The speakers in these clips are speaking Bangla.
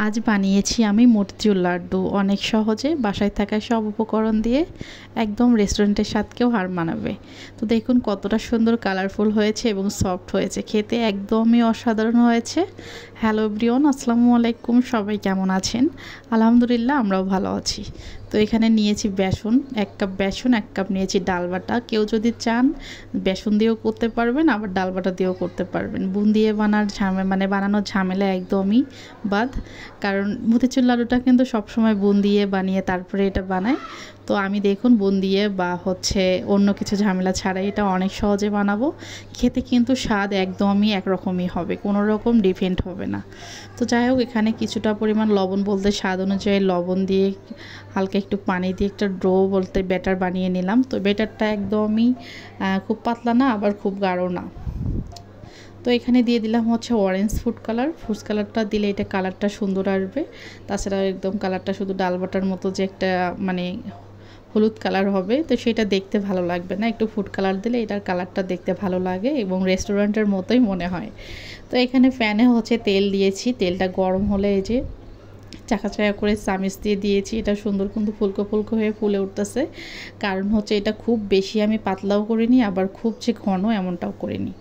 আজ বানিয়েছি আমি মতিচুর লাড্ডু অনেক সহজে বাসায় থাকা সব উপকরণ দিয়ে একদম রেস্টুরেন্টের স্বাদকেও হার মানাবে। তো দেখুন কতটা সুন্দর কালারফুল হয়েছে এবং সফট হয়েছে, খেতে একদমই অসাধারণ হয়েছে। হ্যালো এভরিওয়ান, আসসালামু আলাইকুম। সবাই কেমন আছেন? আলহামদুলিল্লাহ, আমরাও ভালো আছি। তো এখানে নিয়েছি বেসন, 1 কাপ বেসন, 1 কাপ নিয়েছি ডাল বাটা। কেউ যদি চান বেসন দিয়েও করতে পারবেন, আবার ডাল বাটা দিয়েও করতে পারবেন। বুন দিয়ে বানানোর ঝামেলা একদমই বাদ, কারণ মতিচুর লাড্ডুটা কিন্তু সবসময় বুন দিয়ে বানিয়ে তারপরে এটা বানায়। তো আমি দেখুন বুন দিয়ে বা অন্য কিছু ঝামেলা ছাড়াই এটা অনেক সহজে বানাবো। খেতে কিন্তু স্বাদ একদমই একরকমই হবে, কোনো রকম ডিফারেন্ট হবে না। তো যাই হোক, এখানে কিছুটা পরিমাণ লবণ বলতে স্বাদ অনুযায়ী লবণ দিয়ে হালকা একটু পানি দিয়ে একটা ডো বলতে ব্যাটার বানিয়ে নিলাম। তো ব্যাটারটা একদমই খুব পাতলা না, আবার খুব গাঢ় না। তো এখানে দিয়ে দিলাম অরেঞ্জ ফুড কালারটা দিলে এটা কালারটা সুন্দর আসবে। তাছাড়া একদম কালারটা শুধু ডাল বাটার মতো যে একটা হলুদ কালার হবে, তো সেটা দেখতে ভালো লাগবে না। একটু ফুড কালার দিলে এটার কালারটা দেখতে ভালো লাগে এবং রেস্টুরেন্টের মতোই মনে হয়। তো এখানে প্যানে তেল দিয়েছি। তেলটা গরম হলে এই যে চাকা করে চামিচ দিয়ে দিয়েছি। এটা সুন্দর কিন্তু ফুলকো ফুলকো হয়ে ফুলে উঠতেছে। কারণ এটা খুব বেশি আমি পাতলাও করিনি, আবার খুব যে ঘন এমনটাও করিনি।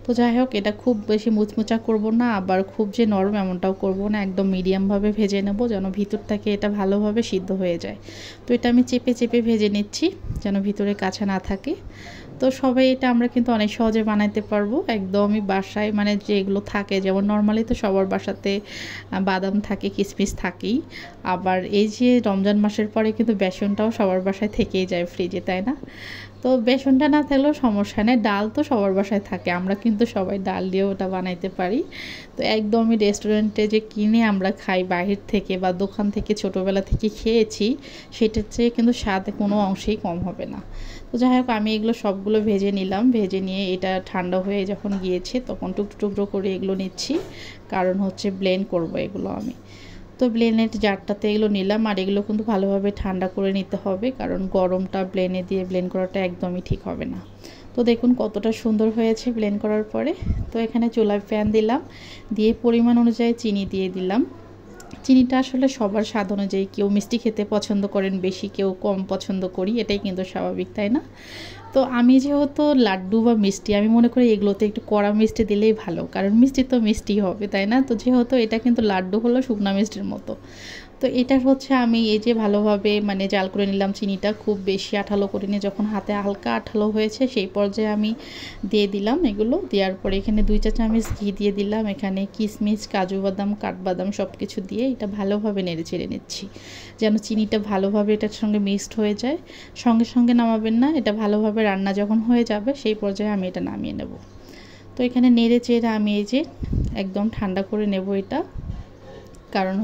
তো যাই হোক, এটা খুব বেশি মুচমুচা করব না, আবার খুব যে নরম এমনটাও করব না। একদম মিডিয়ামভাবে ভেজে নেব, যেন ভিতর থেকে এটা ভালোভাবে সিদ্ধ হয়ে যায়। তো এটা আমি চেপে চেপে ভেজে নিচ্ছি, যেন ভিতরে কাঁচা না থাকে। তো সবাই এটা আমরা কিন্তু অনেক সহজে বানাইতে পারবো। একদমই বাসায় যেগুলো থাকে, যেমন নর্মালি তো সবার বাসাতে বাদাম থাকে, কিশমিশ থাকেই। আবার এই যে রমজান মাসের পরে কিন্তু বেসনটাও সবার বাসায় থেকেই যায় ফ্রিজে, তাই না? তো বেসনটা না থাকলেও সমস্যা নেই, ডাল তো সবার বাসায় থাকে। আমরা কিন্তু সবাই ডাল দিয়েও ওটা বানাইতে পারি। তো একদমই রেস্টুরেন্টে যে কিনে আমরা খাই বাহির থেকে বা দোকান থেকে ছোটোবেলা থেকে খেয়েছি, সেটার চেয়ে কিন্তু স্বাদে কোনো অংশেই কম হবে না। তো যাই হোক, আমি এগুলো সবগুলো ভেজে নিলাম। ভেজে নিয়ে এটা ঠান্ডা হয়ে যখন গিয়েছে তখন টুকরো টুকরো করে এগুলো নিচ্ছি, কারণ ব্লেন্ড করব এগুলো আমি। তো ব্লেন্ডের জারটাতে এগুলো নিলাম, আর এগুলো কিন্তু ভালোভাবে ঠান্ডা করে নিতে হবে, কারণ গরমটা ব্লেন্ডে দিয়ে ব্লেন্ড করাটা একদমই ঠিক হবে না। তো দেখুন কতটা সুন্দর হয়েছে ব্লেন্ড করার পরে। তো এখানে চুলায় ফ্যান দিলাম, দিয়ে পরিমাণ অনুযায়ী চিনি দিয়ে দিলাম। চিনিটা আসলে সবার স্বাদ অনুযায়ী, কেউ মিষ্টি খেতে পছন্দ করেন বেশি, কেউ কম পছন্দ করি, এটাই কিন্তু স্বাভাবিক, তাই না? তো আমি যেহেতু লাড্ডু বা মিষ্টি, আমি মনে করি এগুলোতে একটু কড়া মিষ্টি দিলেই ভালো, কারণ মিষ্টি তো মিষ্টি হবে, তাই না? তো যেহেতু এটা কিন্তু লাড্ডু হলো শুকনা মিষ্টির মতো। তো এটা আমি এই যে ভালোভাবে জাল করে নিলাম। চিনিটা খুব বেশি আঠালো করে নিয়ে যখন হাতে হালকা আঠালো হয়েছে, সেই পর্যায়ে আমি দিয়ে দিলাম এগুলো। দেওয়ার পরে এখানে 2 চা চামচ ঘি দিয়ে দিলাম। এখানে কিশমিশ, কাজু বাদাম, কাঠবাদাম সব কিছু দিয়ে এটা ভালোভাবে নেড়ে চেড়ে নিচ্ছি, যেন চিনিটা ভালোভাবে এটার সঙ্গে মিক্সড হয়ে যায়। সঙ্গে সঙ্গে নামাবেন না, এটা ভালোভাবে রান্না যখন হয়ে যাবে সেই পর্যায়ে আমি এটা নামিয়ে নেব। তো এখানে নেড়ে চেড়ে আমি এই যে একদম ঠান্ডা করে নেব এটা, কারণ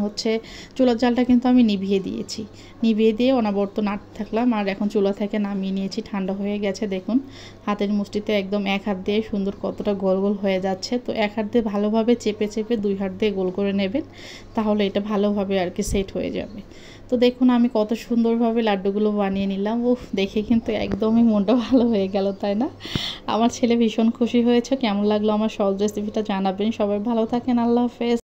চুলার জালটা কিন্তু আমি নিভিয়ে দিয়েছি। নিভিয়ে দিয়ে অনবরত নাড়তে থাকলাম, আর এখন চুলা থেকে নামিয়ে নিয়েছি, ঠান্ডা হয়ে গেছে। দেখুন হাতের মুষ্টিতে একদম এক হাত দিয়ে সুন্দর কতটা গোল গোল হয়ে যাচ্ছে। তো এক হাত দিয়ে ভালোভাবে চেপে চেপে 2 হাত দিয়ে গোল করে নেবেন, তাহলে এটা ভালোভাবে সেট হয়ে যাবে। তো দেখুন আমি কত সুন্দরভাবে লাড্ডুগুলো বানিয়ে নিলাম। দেখে কিন্তু একদমই মনটা ভালো হয়ে গেল, তাই না? আমার ছেলে ভীষণ খুশি হয়েছে। কেমন লাগলো আমার সহজ রেসিপিটা জানাবেন। সবাই ভালো থাকেন, আল্লাহ হাফেজ।